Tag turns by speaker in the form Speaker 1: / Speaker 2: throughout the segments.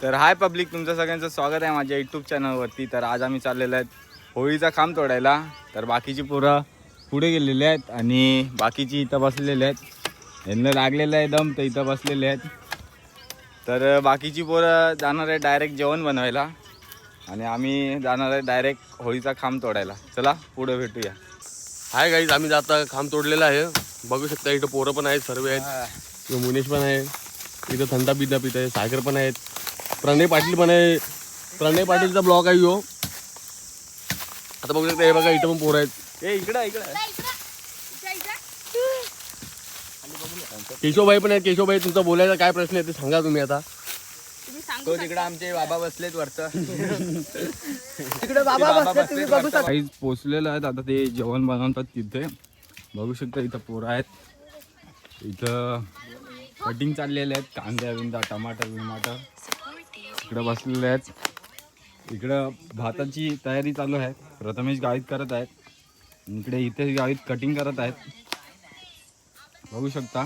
Speaker 1: तर हाय पब्लिक, तुमचं सगळ्यांचं स्वागत आहे माझ्या यूट्यूब चॅनलवरती. तर आज आम्ही चाललेलो आहेत होळीचा खांब तोडायला. तर बाकीची पोरं पुढे गेलेले आहेत आणि बाकीची इथं बसलेले आहेत. यांना लागलेलं आहे दम, तर इथं बसलेले आहेत. तर बाकीची पोरं जाणार आहे डायरेक्ट जेवण बनवायला आणि आम्ही जाणार आहे डायरेक्ट होळीचा खांब तोडायला. चला पुढे भेटूया.
Speaker 2: हाय गाईज, आम्ही जाता खांब तोडलेला आहे. बघू शकता इथं पोरं पण आहेत, सर्व आहेत. मुनेश पण आहे, इथं थंडा पिता पित आहे, सागर पण आहेत, प्रणय पाटील पण आहे. प्रणय पाटीलचा ब्लॉग आहे यो. आता बघू शकता, हे बघा इथं पण पोरं आहेत.
Speaker 1: ए इकडं इकडं
Speaker 2: केशवभाई पण आहेत. केशवभाई, तुमचा बोलायचा काय प्रश्न आहे ते सांगा तुम्ही आता.
Speaker 1: तो तिकडे आमचे बाबा बसलेत वरचं.
Speaker 3: तिकडे बाबा बसले, तुम्ही बघू शकता.
Speaker 1: काही पोचलेलं आहेत. आता ते जेवण बनवतात तिथे. बघू शकता इथं पोरं आहेत. इथं कटिंग चाललेले आहेत, कांद्या बिंदा टमाटर बिमाटर इकडं बसलेले आहेत. इकडं भाताची तयारी चालू आहे. प्रथमेश गावीत करत आहेत, इकडे इथे गावीत कटिंग करत आहेत. बघू शकता.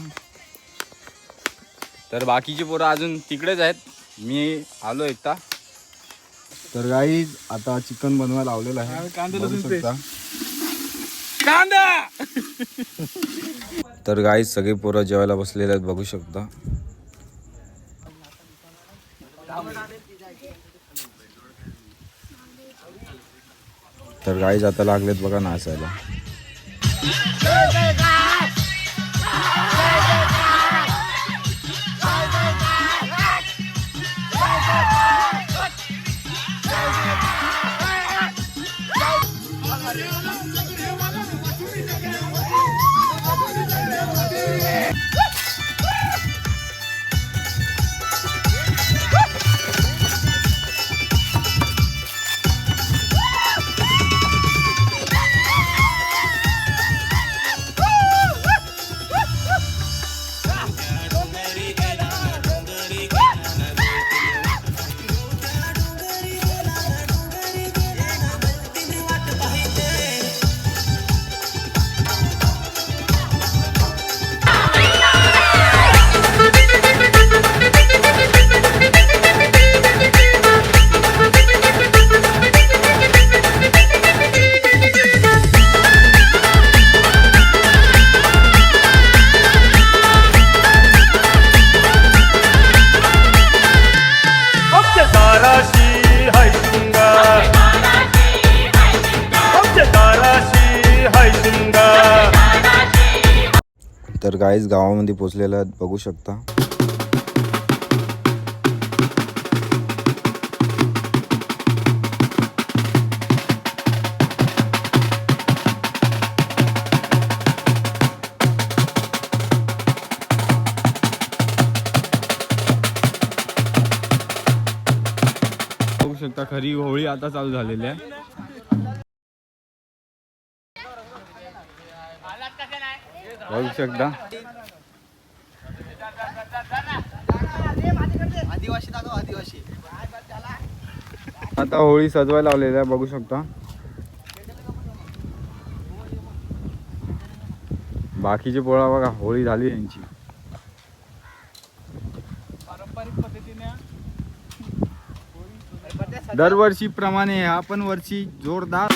Speaker 1: तर बाकीची पोरं अजून तिकडेच आहेत. मी आलो एकटा. तर गाईज आता चिकन बनवायला लावलेलं आहे. बघू शकता. तर गाईज सगळे पोरं जेवायला बसलेले आहेत. बघू शकता. तर गाईज आता लागलेत बघा नाचायला. तर गाईज गावामध्ये पोचलेलं आहेत. बघू शकता. बघू शकता खरी होळी आता चालू झालेली आहे. बघू शकता.
Speaker 3: आदिवासी दाखव, आदिवासी.
Speaker 1: आता होळी सजवायला लावलेली आहे. बघू शकता. बाकीची पोळा बघा, होळी झाली यांची. पारंपरिक पद्धतीने दरवर्षी प्रमाणे ह्या पण वर्षी जोरदार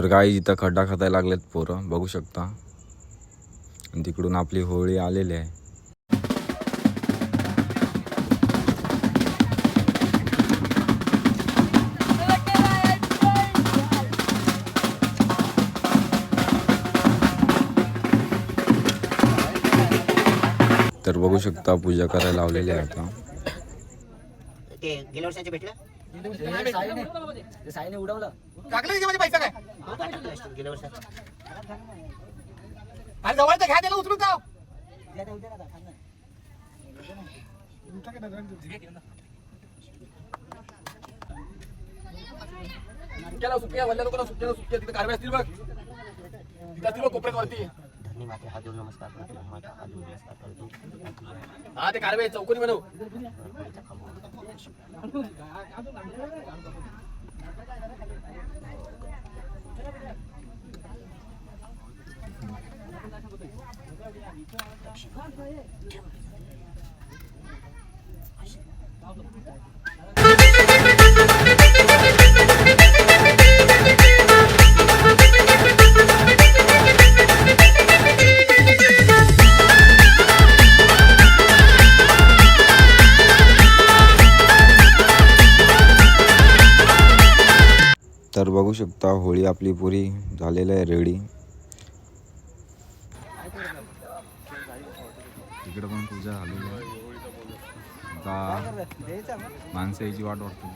Speaker 1: तर काही इथं खड्डा खतायला लागलेत पोरं बघू शकता. आणि तिकडून आपली होळी आलेली आहे. तर बघू शकता पूजा करायला लावलेली आहे आता.
Speaker 3: ते गेल्या वर्षाचे भेटलं साईने उडवलं
Speaker 4: पैसा काय
Speaker 3: गेल्या वर्षाचं
Speaker 4: अरे जवळचं घ्या त्याला उचलून जाऊ. सुट्याला सुट्ट्या वल्ल्या लोकांना सुट्ट्याला सुट्ट्या तिथे कारवाई असतील बघ. तिथे असतील बघ कोपऱ्यावरती.
Speaker 3: धन्य माते हात जोडून नमस्कार करतो. धन्य माते हात जोडून नमस्कार करतो.
Speaker 4: हा ते कारवाई चौकोनी बनव.
Speaker 1: तर बघू शकता होळी आपली पुरी झालेली आहे रेडी. तिकडे पण पूजा झालेली आहे. आता माणसं याची वाट बघतो.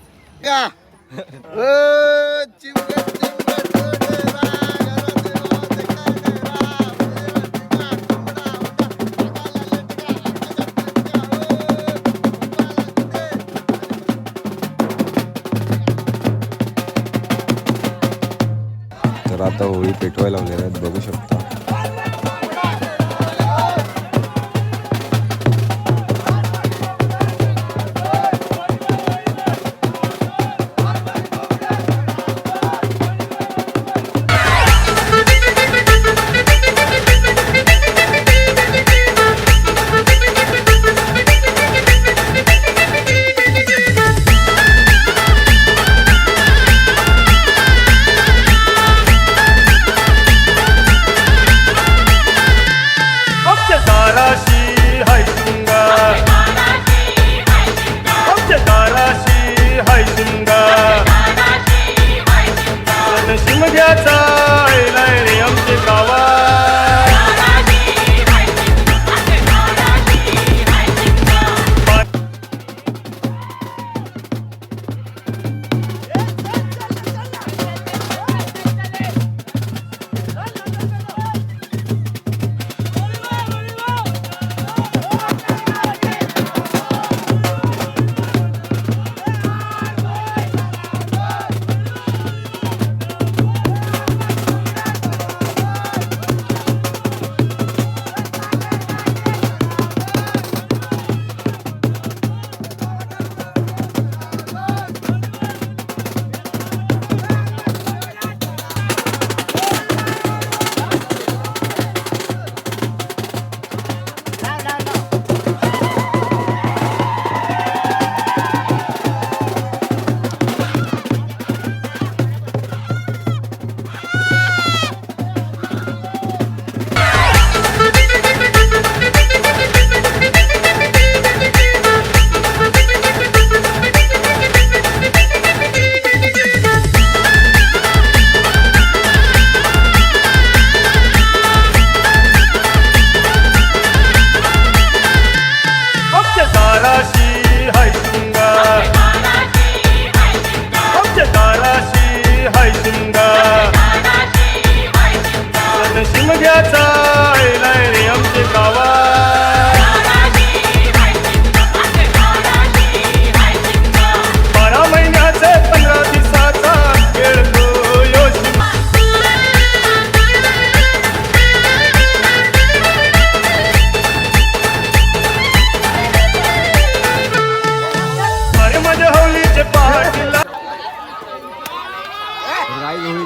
Speaker 1: तर आता होळी पेटवायला लावलेल्या आहेत बघू शकता.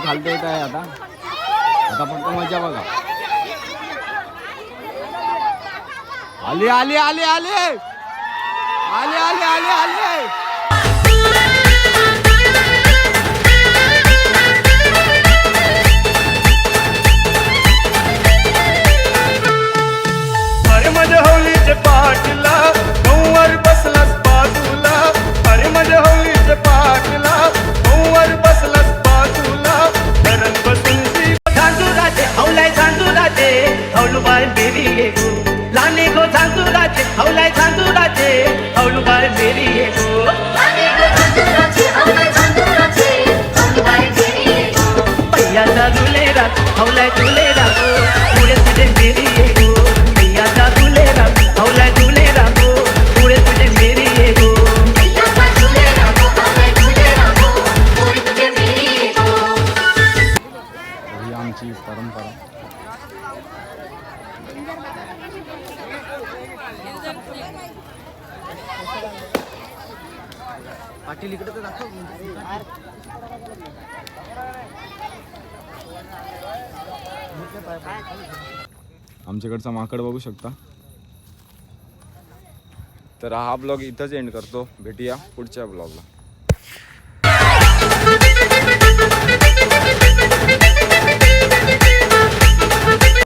Speaker 1: खालता येत आहे आता. आता फक्त मजा बघा. आले आले आले आले आले आले आले आले
Speaker 5: भैया दा दुलेरा हौला दुलेरा गो पुढे तुझे मेरी ये गो भैया दा दुलेरा हौला दुलेरा गो पुढे तुझे मेरी ये गो
Speaker 1: ही आमची परंपरा.
Speaker 3: पाटील इकडे तर दाखव.
Speaker 1: आमच्याकडचा माकड बघू शकता. तर हा ब्लॉग इथंच एंड करतो. भेटूया पुढच्या ब्लॉगला.